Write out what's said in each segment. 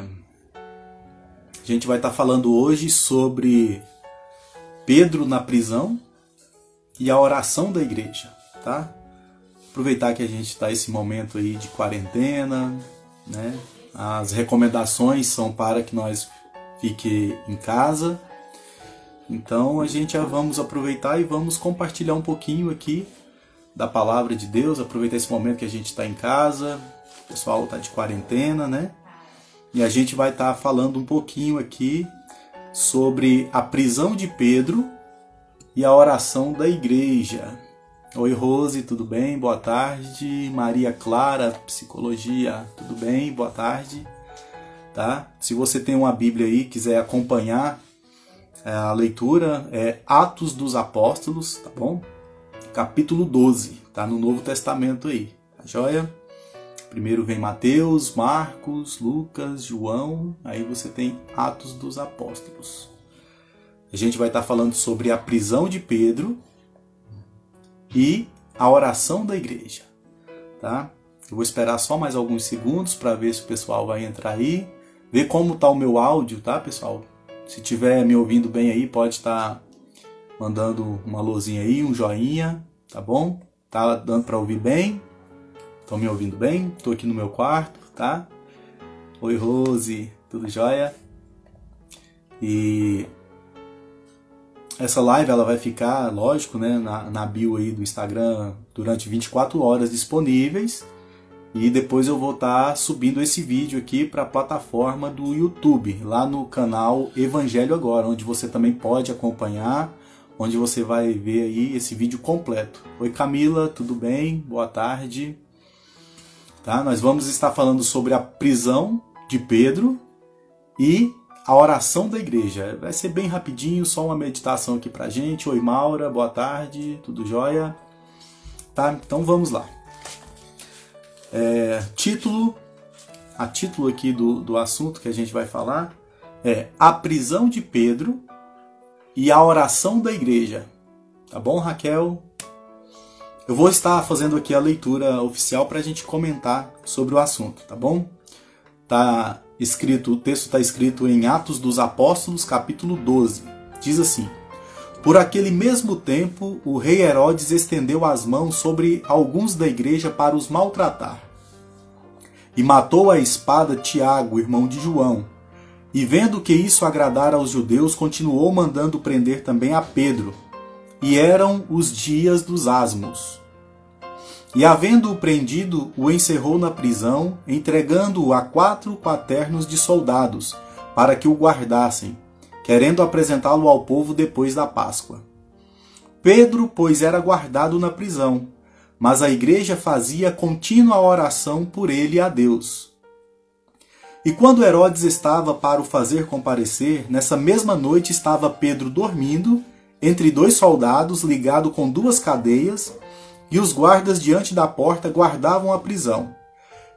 A gente vai estar falando hoje sobre Pedro na prisão e a oração da igreja, tá? Aproveitar que a gente está nesse momento aí de quarentena, né? As recomendações são para que nós fiquem em casa. Então a gente já vamos aproveitar e vamos compartilhar um pouquinho aqui da palavra de Deus, aproveitar esse momento que a gente está em casa, o pessoal está de quarentena, né? E a gente vai estar falando um pouquinho aqui sobre a prisão de Pedro e a oração da igreja. Oi Rose, tudo bem? Boa tarde. Maria Clara, psicologia, tudo bem? Boa tarde. Tá? Se você tem uma Bíblia aí, quiser acompanhar a leitura, é Atos dos Apóstolos, tá bom? Capítulo 12, tá no Novo Testamento aí, tá joia? Primeiro vem Mateus, Marcos, Lucas, João, aí você tem Atos dos Apóstolos. A gente vai estar falando sobre a prisão de Pedro e a oração da igreja, tá? Eu vou esperar só mais alguns segundos para ver se o pessoal vai entrar aí, ver como tá o meu áudio, tá, pessoal? Se tiver me ouvindo bem aí, pode estar mandando uma luzinha aí, um joinha, tá bom? Tá dando para ouvir bem? Estão me ouvindo bem? Estou aqui no meu quarto, tá? Oi Rose, tudo jóia? E essa live ela vai ficar, lógico, né, na bio aí do Instagram durante 24 horas disponíveis. E depois eu vou estar subindo esse vídeo aqui para a plataforma do YouTube, lá no canal Evangelho Agora, onde você também pode acompanhar, onde você vai ver aí esse vídeo completo. Oi Camila, tudo bem? Boa tarde. Tá? Nós vamos estar falando sobre a prisão de Pedro e a oração da igreja. Vai ser bem rapidinho, só uma meditação aqui pra gente. Oi Maura, boa tarde, tudo jóia? Tá? Então vamos lá. A título aqui do assunto que a gente vai falar é a prisão de Pedro e a oração da igreja. Tá bom, Raquel? Eu vou estar fazendo aqui a leitura oficial para a gente comentar sobre o assunto, tá bom? O texto está escrito em Atos dos Apóstolos, capítulo 12. Diz assim: Por aquele mesmo tempo, o rei Herodes estendeu as mãos sobre alguns da igreja para os maltratar. E matou à espada Tiago, irmão de João. E vendo que isso agradara aos judeus, continuou mandando prender também a Pedro. E eram os dias dos asmos. E havendo-o prendido, o encerrou na prisão, entregando-o a 4 quaternos de soldados, para que o guardassem, querendo apresentá-lo ao povo depois da Páscoa. Pedro, pois, era guardado na prisão, mas a igreja fazia contínua oração por ele a Deus. E quando Herodes estava para o fazer comparecer, nessa mesma noite estava Pedro dormindo, entre 2 soldados, ligado com 2 cadeias, e os guardas diante da porta guardavam a prisão.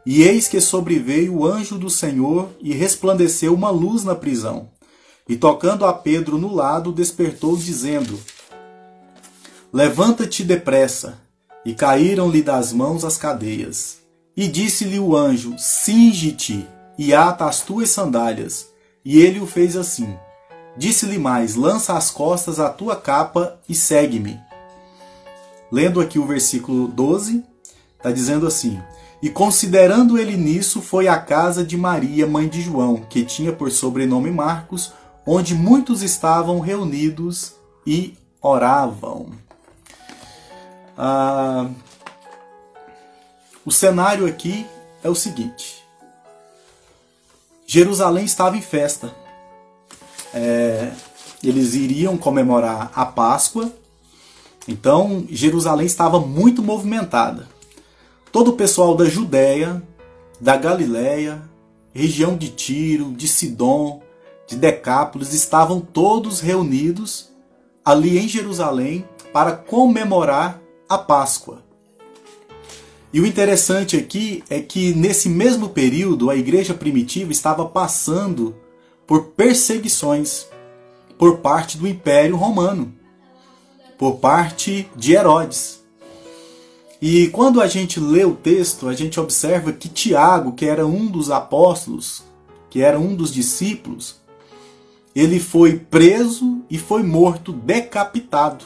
E eis que sobreveio o anjo do Senhor, e resplandeceu uma luz na prisão. E tocando a Pedro no lado, despertou, dizendo: Levanta-te depressa. E caíram-lhe das mãos as cadeias. E disse-lhe o anjo: Cinge-te, e ata as tuas sandálias. E ele o fez assim. Disse-lhe mais: Lança às costas a tua capa e segue-me. Lendo aqui o versículo 12, está dizendo assim: E considerando ele nisso, foi à casa de Maria, mãe de João, que tinha por sobrenome Marcos, onde muitos estavam reunidos e oravam. O cenário aqui é o seguinte: Jerusalém estava em festa. Eles iriam comemorar a Páscoa. Então, Jerusalém estava muito movimentada. Todo o pessoal da Judéia, da Galiléia, região de Tiro, de Sidom, de Decápolis, estavam todos reunidos ali em Jerusalém para comemorar a Páscoa. E o interessante aqui é que nesse mesmo período a igreja primitiva estava passando por perseguições por parte do Império Romano, por parte de Herodes. E quando a gente lê o texto, a gente observa que Tiago, que era um dos apóstolos, que era um dos discípulos, ele foi preso e foi morto, decapitado.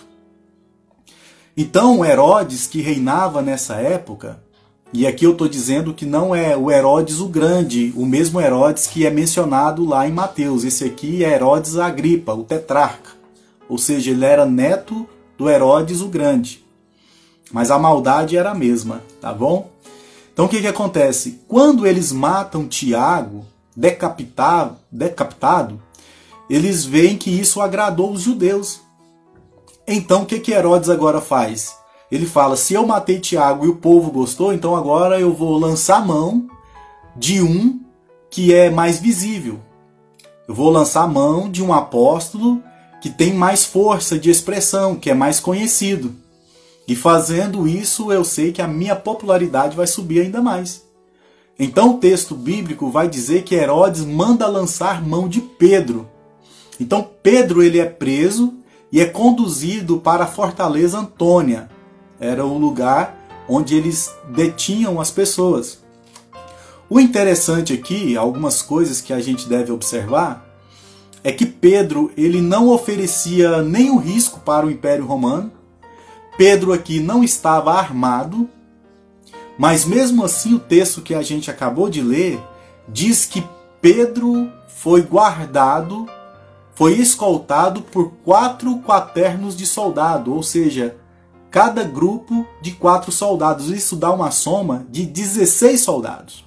Então Herodes, que reinava nessa época, e aqui eu estou dizendo que não é o Herodes o Grande, o mesmo Herodes que é mencionado lá em Mateus. Esse aqui é Herodes Agripa, o tetrarca. Ou seja, ele era neto do Herodes o Grande. Mas a maldade era a mesma, tá bom? Então o que acontece? Quando eles matam Tiago, decapitado, eles veem que isso agradou os judeus. Então o que Herodes agora faz? Ele fala, se eu matei Tiago e o povo gostou, então agora eu vou lançar mão de um que é mais visível. Eu vou lançar mão de um apóstolo que tem mais força de expressão, que é mais conhecido. E fazendo isso, eu sei que a minha popularidade vai subir ainda mais. Então o texto bíblico vai dizer que Herodes manda lançar mão de Pedro. Então Pedro ele é preso e é conduzido para a fortaleza Antônia. Era o lugar onde eles detinham as pessoas. O interessante aqui, algumas coisas que a gente deve observar, é que Pedro ele não oferecia nenhum risco para o Império Romano. Pedro aqui não estava armado, mas mesmo assim o texto que a gente acabou de ler diz que Pedro foi guardado, foi escoltado por 4 quaternos de soldado, ou seja, cada grupo de 4 soldados. Isso dá uma soma de 16 soldados.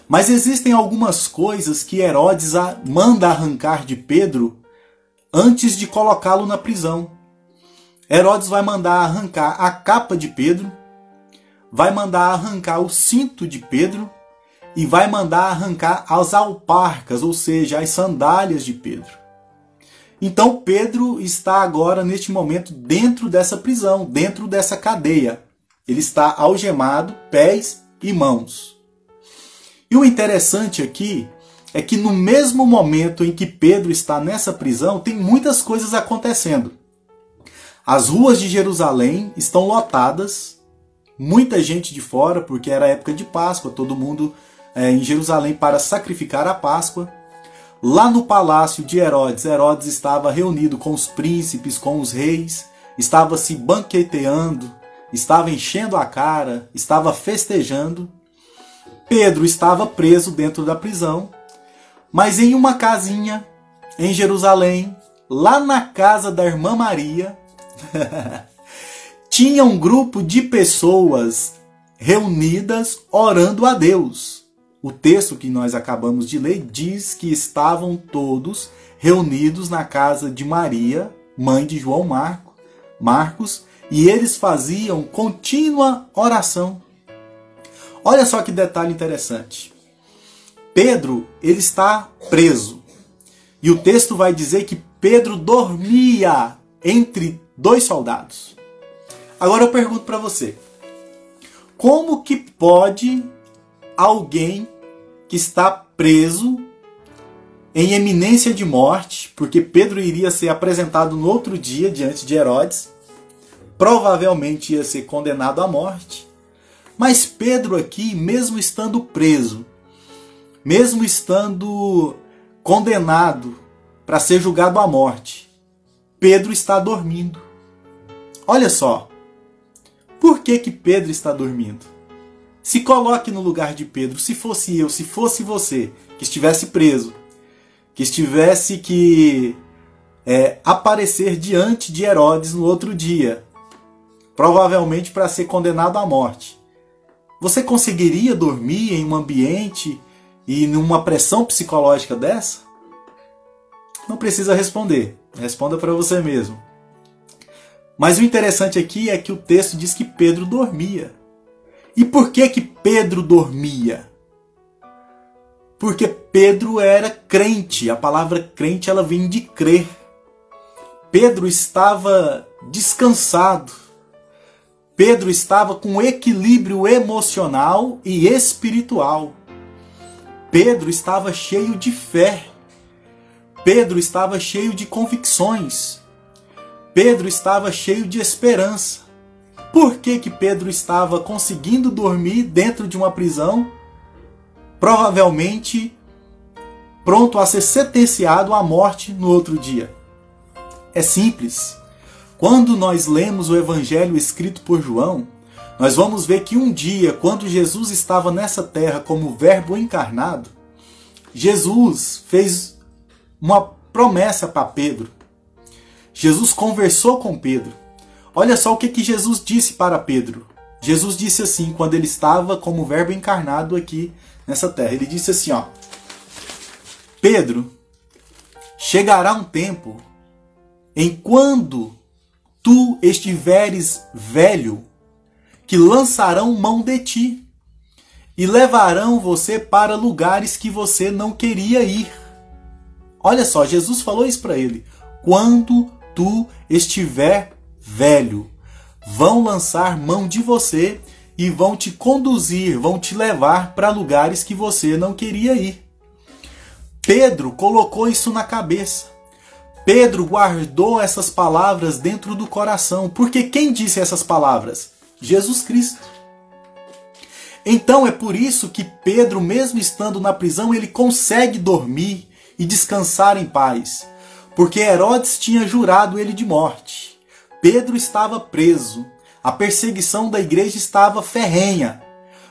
Mas existem algumas coisas que Herodes manda arrancar de Pedro antes de colocá-lo na prisão. Herodes vai mandar arrancar a capa de Pedro, vai mandar arrancar o cinto de Pedro e vai mandar arrancar as alparcas, ou seja, as sandálias de Pedro. Então Pedro está agora, neste momento, dentro dessa prisão, dentro dessa cadeia. Ele está algemado, pés e mãos. E o interessante aqui é que no mesmo momento em que Pedro está nessa prisão, tem muitas coisas acontecendo. As ruas de Jerusalém estão lotadas, muita gente de fora, porque era época de Páscoa, todo mundo em Jerusalém para sacrificar a Páscoa. Lá no palácio de Herodes, Herodes estava reunido com os príncipes, com os reis, estava se banqueteando, estava enchendo a cara, estava festejando. Pedro estava preso dentro da prisão, mas em uma casinha em Jerusalém, lá na casa da irmã Maria, tinha um grupo de pessoas reunidas orando a Deus. O texto que nós acabamos de ler diz que estavam todos reunidos na casa de Maria, mãe de João Marcos, e eles faziam contínua oração. Olha só que detalhe interessante. Pedro, ele está preso. E o texto vai dizer que Pedro dormia entre 2 soldados. Agora eu pergunto para você, como que pode alguém que está preso em iminência de morte, porque Pedro iria ser apresentado no outro dia diante de Herodes, provavelmente ia ser condenado à morte, mas Pedro aqui, mesmo estando preso, mesmo estando condenado para ser julgado à morte, Pedro está dormindo. Olha só, por que Pedro está dormindo? Se coloque no lugar de Pedro, se fosse eu, se fosse você, que estivesse preso, que estivesse que aparecer diante de Herodes no outro dia, provavelmente para ser condenado à morte. Você conseguiria dormir em um ambiente e numa pressão psicológica dessa? Não precisa responder, responda para você mesmo. Mas o interessante aqui é que o texto diz que Pedro dormia. E por que Pedro dormia? Porque Pedro era crente. A palavra crente ela vem de crer. Pedro estava descansado. Pedro estava com equilíbrio emocional e espiritual. Pedro estava cheio de fé. Pedro estava cheio de convicções. Pedro estava cheio de esperança. Por que Pedro estava conseguindo dormir dentro de uma prisão? Provavelmente pronto a ser sentenciado à morte no outro dia. É simples. Quando nós lemos o evangelho escrito por João, nós vamos ver que um dia, quando Jesus estava nessa terra como verbo encarnado, Jesus fez uma promessa para Pedro. Jesus conversou com Pedro. Olha só o que Jesus disse para Pedro. Jesus disse assim, quando ele estava como verbo encarnado aqui nessa terra. Ele disse assim, ó: Pedro, chegará um tempo em quando tu estiveres velho, que lançarão mão de ti e levarão você para lugares que você não queria ir. Olha só, Jesus falou isso para ele. Quando tu estiver velho, vão lançar mão de você e vão te conduzir, vão te levar para lugares que você não queria ir. Pedro colocou isso na cabeça. Pedro guardou essas palavras dentro do coração. Porque quem disse essas palavras? Jesus Cristo. Então é por isso que Pedro, mesmo estando na prisão, ele consegue dormir e descansar em paz. Porque Herodes tinha jurado ele de morte. Pedro estava preso. A perseguição da igreja estava ferrenha.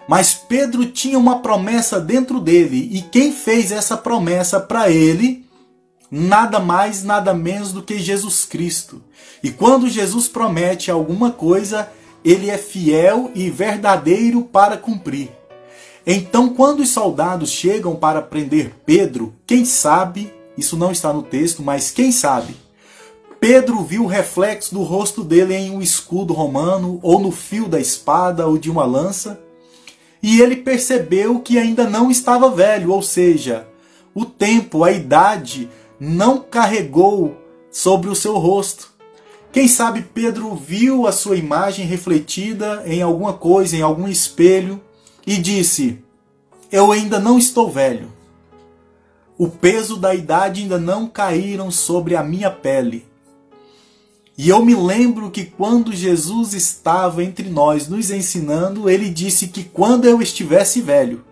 Mas Pedro tinha uma promessa dentro dele. E quem fez essa promessa para ele? Nada mais, nada menos do que Jesus Cristo. E quando Jesus promete alguma coisa, ele é fiel e verdadeiro para cumprir. Então, quando os soldados chegam para prender Pedro, quem sabe, isso não está no texto, mas quem sabe, Pedro viu o reflexo do rosto dele em um escudo romano, ou no fio da espada, ou de uma lança, e ele percebeu que ainda não estava velho, ou seja, o tempo, a idade, não carregou sobre o seu rosto. Quem sabe Pedro viu a sua imagem refletida em alguma coisa, em algum espelho, e disse: eu ainda não estou velho. O peso da idade ainda não caíram sobre a minha pele. E eu me lembro que quando Jesus estava entre nós nos ensinando, ele disse que quando eu estivesse velho,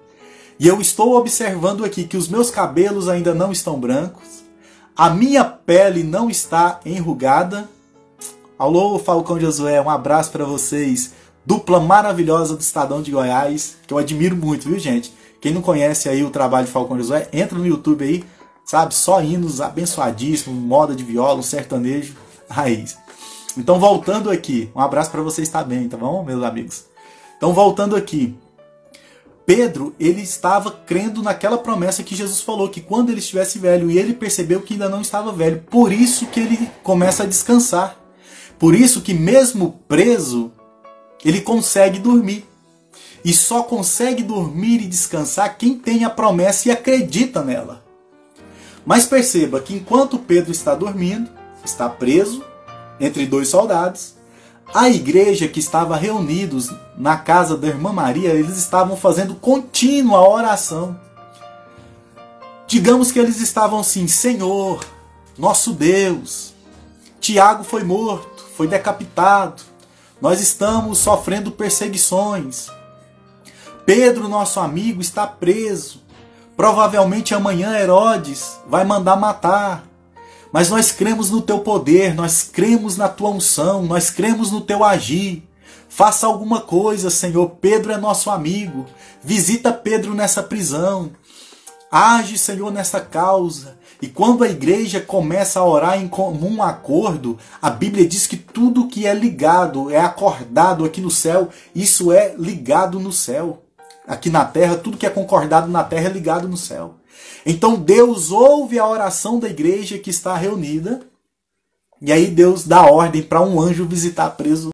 e eu estou observando aqui que os meus cabelos ainda não estão brancos, a minha pele não está enrugada. Alô, Falcão Josué, um abraço para vocês. Dupla maravilhosa do Estadão de Goiás, que eu admiro muito, viu, gente? Quem não conhece aí o trabalho de Falcão Josué, entra no YouTube aí, sabe? Só hinos abençoadíssimos, moda de viola, um sertanejo raiz. Então, voltando aqui, um abraço para vocês também, tá bom, meus amigos? Então, voltando aqui, Pedro, ele estava crendo naquela promessa que Jesus falou, que quando ele estivesse velho, e ele percebeu que ainda não estava velho. Por isso que ele começa a descansar. Por isso que mesmo preso, ele consegue dormir. E só consegue dormir e descansar quem tem a promessa e acredita nela. Mas perceba que enquanto Pedro está dormindo, está preso entre dois soldados, a igreja que estava reunidos na casa da irmã Maria, eles estavam fazendo contínua oração. Digamos que eles estavam assim: Senhor, nosso Deus, Tiago foi morto, foi decapitado, nós estamos sofrendo perseguições. Pedro, nosso amigo, está preso. Provavelmente amanhã Herodes vai mandar matar. Mas nós cremos no teu poder, nós cremos na tua unção, nós cremos no teu agir. Faça alguma coisa, Senhor. Pedro é nosso amigo. Visita Pedro nessa prisão. Age, Senhor, nessa causa. E quando a igreja começa a orar em comum acordo, a Bíblia diz que tudo que é ligado, é acordado aqui no céu, isso é ligado no céu. Aqui na terra, tudo que é concordado na terra é ligado no céu. Então Deus ouve a oração da igreja que está reunida, e aí Deus dá ordem para um anjo visitar preso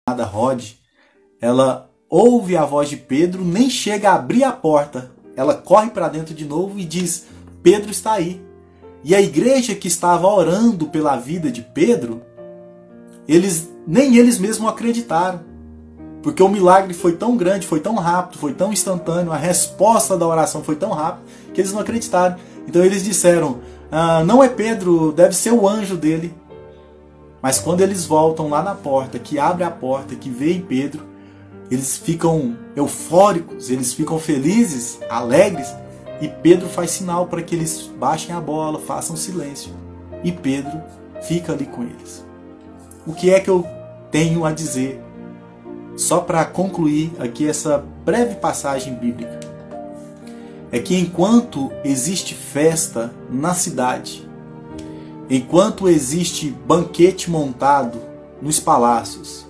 Rod, ela ouve a voz de Pedro, nem chega a abrir a porta. Ela corre para dentro de novo e diz: Pedro está aí. E a igreja que estava orando pela vida de Pedro, nem eles mesmos acreditaram. Porque o milagre foi tão grande, foi tão rápido, foi tão instantâneo, a resposta da oração foi tão rápida, que eles não acreditaram. Então eles disseram: não é Pedro, deve ser o anjo dele. Mas quando eles voltam lá na porta, que abre a porta, que vê em Pedro, eles ficam eufóricos, eles ficam felizes, alegres, e Pedro faz sinal para que eles baixem a bola, façam silêncio. E Pedro fica ali com eles. O que é que eu tenho a dizer, só para concluir aqui essa breve passagem bíblica? É que enquanto existe festa na cidade, enquanto existe banquete montado nos palácios,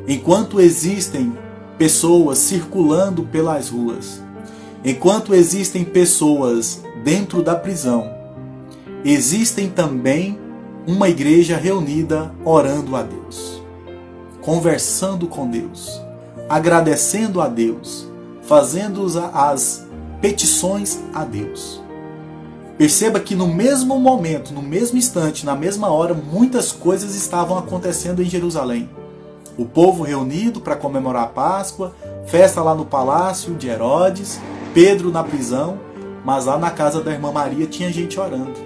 enquanto existem pessoas circulando pelas ruas, enquanto existem pessoas dentro da prisão, existem também uma igreja reunida orando a Deus, conversando com Deus, agradecendo a Deus, fazendo as petições a Deus. Perceba que no mesmo momento, no mesmo instante, na mesma hora, muitas coisas estavam acontecendo em Jerusalém. O povo reunido para comemorar a Páscoa, festa lá no palácio de Herodes, Pedro na prisão, mas lá na casa da irmã Maria tinha gente orando.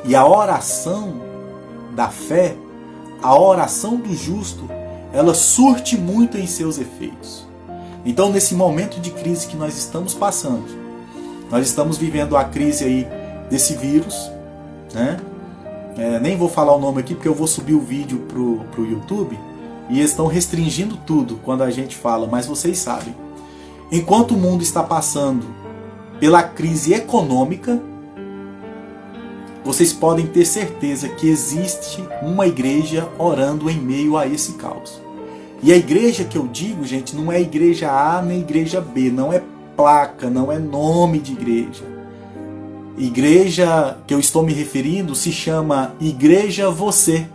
E a oração da fé, a oração do justo, ela surte muito em seus efeitos. Então, nesse momento de crise que nós estamos passando, nós estamos vivendo a crise aí desse vírus, né? Nem vou falar o nome aqui porque eu vou subir o vídeo pro YouTube e eles estão restringindo tudo quando a gente fala, mas vocês sabem. Enquanto o mundo está passando pela crise econômica, vocês podem ter certeza que existe uma igreja orando em meio a esse caos. E a igreja que eu digo, gente, não é igreja A nem igreja B, não é placa, não é nome de igreja. Igreja que eu estou me referindo se chama Igreja Você,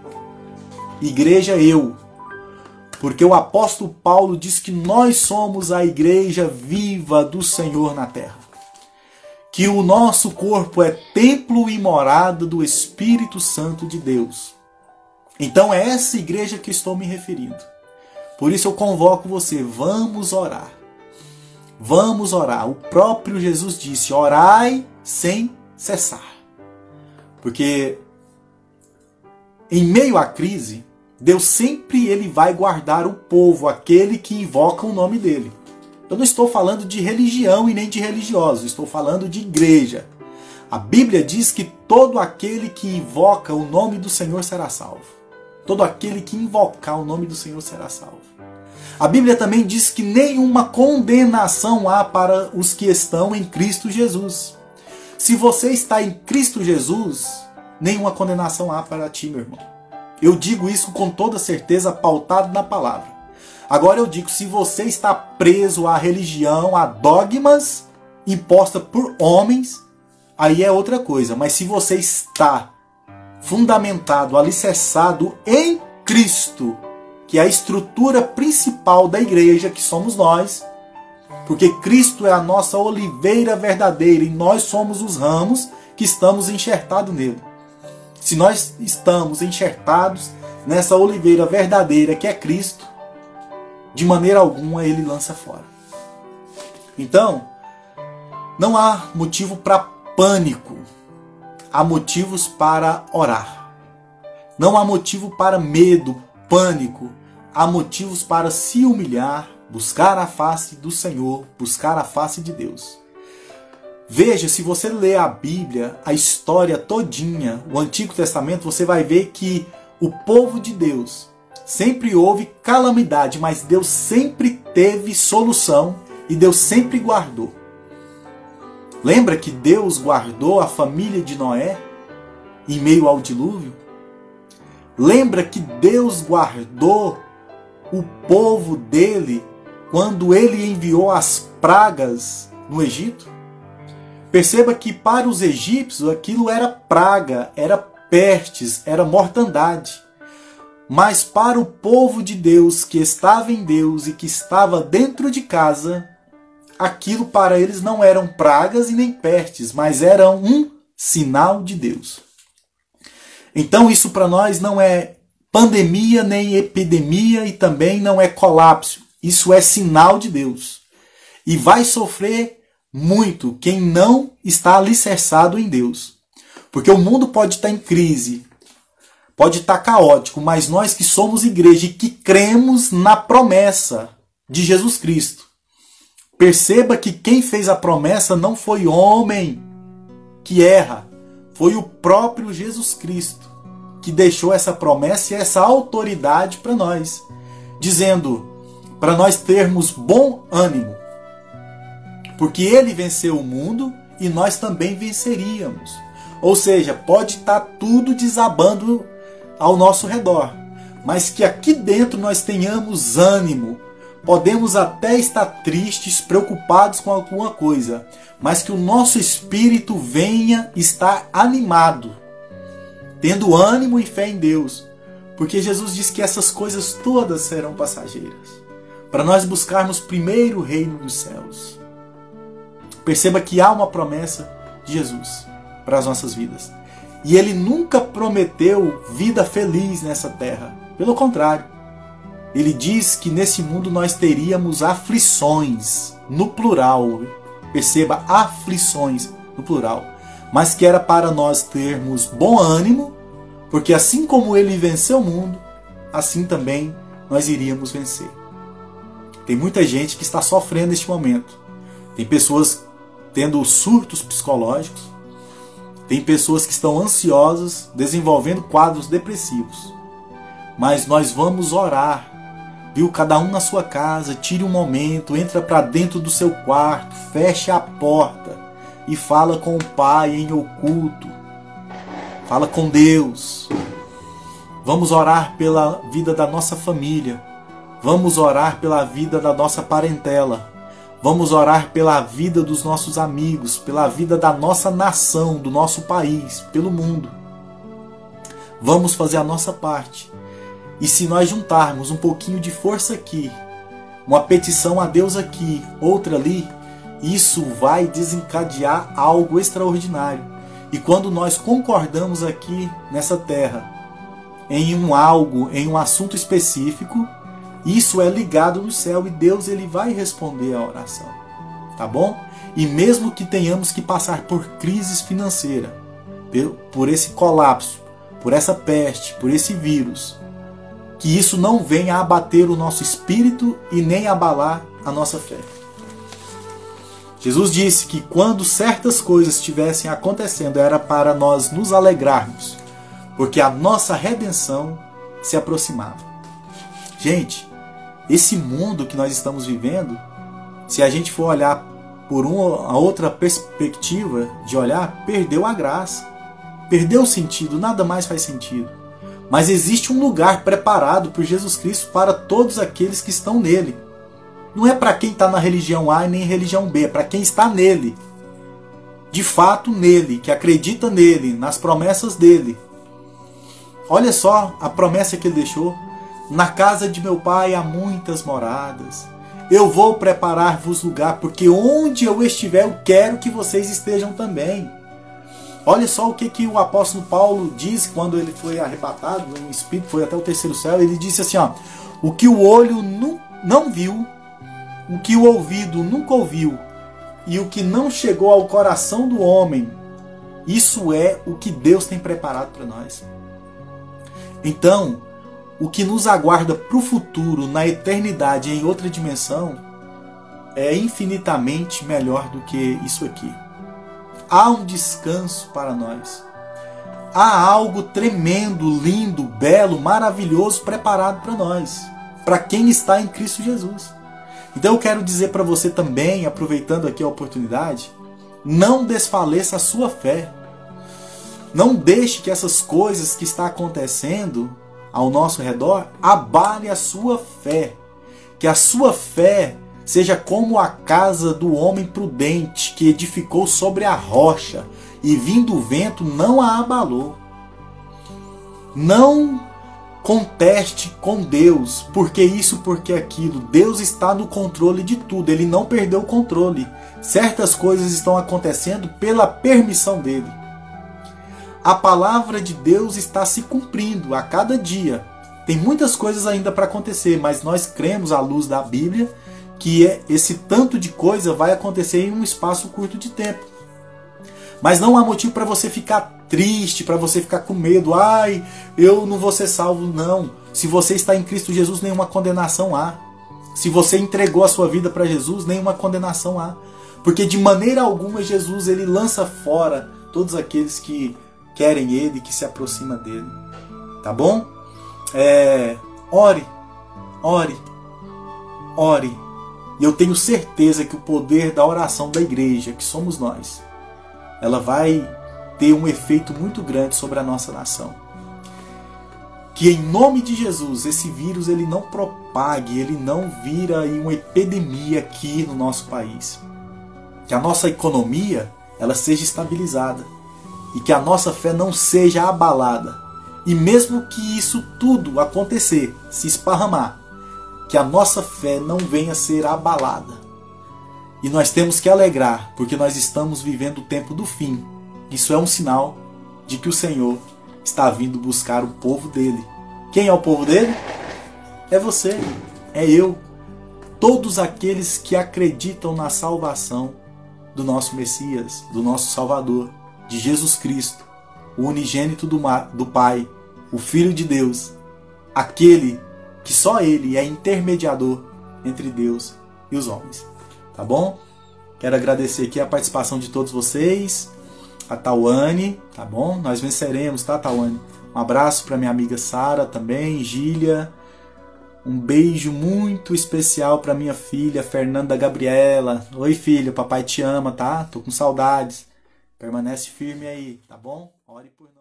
Igreja Eu. Porque o apóstolo Paulo diz que nós somos a igreja viva do Senhor na terra. Que o nosso corpo é templo e morada do Espírito Santo de Deus. Então é essa igreja que estou me referindo. Por isso eu convoco você, vamos orar. Vamos orar. O próprio Jesus disse: orai sem cessar. Porque em meio à crise, Deus sempre ele vai guardar o povo, aquele que invoca o nome dele. Eu não estou falando de religião e nem de religiosos, estou falando de igreja. A Bíblia diz que todo aquele que invoca o nome do Senhor será salvo. Todo aquele que invocar o nome do Senhor será salvo. A Bíblia também diz que nenhuma condenação há para os que estão em Cristo Jesus. Se você está em Cristo Jesus, nenhuma condenação há para ti, meu irmão. Eu digo isso com toda certeza, pautado na palavra. Agora eu digo, se você está preso à religião, a dogmas impostas por homens, aí é outra coisa. Mas se você está fundamentado, alicerçado em Cristo, que é a estrutura principal da igreja, que somos nós, porque Cristo é a nossa oliveira verdadeira e nós somos os ramos que estamos enxertados nele. Se nós estamos enxertados nessa oliveira verdadeira que é Cristo, de maneira alguma ele lança fora. Então, não há motivo para pânico, há motivos para orar. Não há motivo para medo, pânico, há motivos para se humilhar, buscar a face do Senhor, buscar a face de Deus. Veja, se você ler a Bíblia, a história todinha, o Antigo Testamento, você vai ver que o povo de Deus sempre houve calamidade, mas Deus sempre teve solução e Deus sempre guardou. Lembra que Deus guardou a família de Noé em meio ao dilúvio? Lembra que Deus guardou o povo dele quando ele enviou as pragas no Egito? Perceba que para os egípcios aquilo era praga, era pestes, era mortandade. Mas para o povo de Deus que estava em Deus e que estava dentro de casa, aquilo para eles não eram pragas e nem pestes, mas eram um sinal de Deus. Então isso para nós não é pandemia nem epidemia e também não é colapso. Isso é sinal de Deus. E vai sofrer muito quem não está alicerçado em Deus. Porque o mundo pode estar em crise, pode estar caótico, mas nós que somos igreja e que cremos na promessa de Jesus Cristo, perceba que quem fez a promessa não foi homem que erra, foi o próprio Jesus Cristo que deixou essa promessa e essa autoridade para nós, dizendo para nós termos bom ânimo, porque ele venceu o mundo e nós também venceríamos. Ou seja, pode estar tudo desabando ao nosso redor, mas que aqui dentro nós tenhamos ânimo. Podemos até estar tristes, preocupados com alguma coisa, mas que o nosso espírito venha estar animado, tendo ânimo e fé em Deus, porque Jesus diz que essas coisas todas serão passageiras, para nós buscarmos primeiro o reino dos céus. Perceba que há uma promessa de Jesus para as nossas vidas. E ele nunca prometeu vida feliz nessa terra. Pelo contrário, ele diz que nesse mundo nós teríamos aflições, no plural. Perceba, aflições, no plural. Mas que era para nós termos bom ânimo, porque assim como ele venceu o mundo, assim também nós iríamos vencer. Tem muita gente que está sofrendo neste momento. Tem pessoas tendo surtos psicológicos. Tem pessoas que estão ansiosas, desenvolvendo quadros depressivos. Mas nós vamos orar, viu? Cada um na sua casa, tire um momento, entra para dentro do seu quarto, feche a porta e fala com o Pai em oculto. Fala com Deus. Vamos orar pela vida da nossa família. Vamos orar pela vida da nossa parentela. Vamos orar pela vida dos nossos amigos, pela vida da nossa nação, do nosso país, pelo mundo. Vamos fazer a nossa parte. E se nós juntarmos um pouquinho de força aqui, uma petição a Deus aqui, outra ali, isso vai desencadear algo extraordinário. E quando nós concordamos aqui nessa terra, em um algo, em um assunto específico, isso é ligado no céu e Deus ele vai responder a oração, tá bom? E mesmo que tenhamos que passar por crises financeiras, por esse colapso, por essa peste, por esse vírus, que isso não venha abater o nosso espírito e nem abalar a nossa fé. Jesus disse que quando certas coisas estivessem acontecendo era para nós nos alegrarmos, porque a nossa redenção se aproximava. Gente, esse mundo que nós estamos vivendo, se a gente for olhar por uma outra perspectiva de olhar, perdeu a graça, perdeu o sentido, nada mais faz sentido. Mas existe um lugar preparado por Jesus Cristo para todos aqueles que estão nele. Não é para quem está na religião A e nem religião B, é para quem está nele. De fato nele, que acredita nele, nas promessas dele. Olha só a promessa que ele deixou. Na casa de meu pai há muitas moradas. Eu vou preparar-vos lugar, porque onde eu estiver, eu quero que vocês estejam também. Olha só o que o apóstolo Paulo diz quando ele foi arrebatado, o Espírito foi até o terceiro céu. Ele disse assim, ó, o que o olho não viu, o que o ouvido nunca ouviu, e o que não chegou ao coração do homem, isso é o que Deus tem preparado para nós. Então, o que nos aguarda para o futuro, na eternidade, em outra dimensão, é infinitamente melhor do que isso aqui. Há um descanso para nós. Há algo tremendo, lindo, belo, maravilhoso preparado para nós, para quem está em Cristo Jesus. Então eu quero dizer para você também, aproveitando aqui a oportunidade, não desfaleça a sua fé. Não deixe que essas coisas que estão acontecendo ao nosso redor abale a sua fé. Que a sua fé seja como a casa do homem prudente que edificou sobre a rocha e vindo o vento não a abalou. Não conteste com Deus, porque isso, porque aquilo. Deus está no controle de tudo, Ele não perdeu o controle. Certas coisas estão acontecendo pela permissão dEle. A palavra de Deus está se cumprindo a cada dia. Tem muitas coisas ainda para acontecer, mas nós cremos à luz da Bíblia que esse tanto de coisa vai acontecer em um espaço curto de tempo. Mas não há motivo para você ficar triste, para você ficar com medo. Ai, eu não vou ser salvo. Não. Se você está em Cristo Jesus, nenhuma condenação há. Se você entregou a sua vida para Jesus, nenhuma condenação há. Porque de maneira alguma Jesus ele lança fora todos aqueles que querem Ele, que se aproximam dele. Tá bom? Ore. E eu tenho certeza que o poder da oração da igreja, que somos nós, ela vai ter um efeito muito grande sobre a nossa nação. Que em nome de Jesus, esse vírus ele não propague, ele não vira aí uma epidemia aqui no nosso país. Que a nossa economia ela seja estabilizada e que a nossa fé não seja abalada. E mesmo que isso tudo acontecer, se esparramar, que a nossa fé não venha a ser abalada. E nós temos que alegrar, porque nós estamos vivendo o tempo do fim. Isso é um sinal de que o Senhor está vindo buscar o povo dele. Quem é o povo dele? É você, é eu. Todos aqueles que acreditam na salvação do nosso Messias, do nosso Salvador, de Jesus Cristo, o unigênito do Pai, o Filho de Deus, aquele que só Ele é intermediador entre Deus e os homens. Tá bom? Quero agradecer aqui a participação de todos vocês, a Tawane, tá bom? Nós venceremos, tá, Tawane? Um abraço para minha amiga Sara também, Gília. Um beijo muito especial para minha filha, Fernanda Gabriela. Oi, filha, papai te ama, tá? Tô com saudades. Permanece firme aí, tá bom? Ore por nós.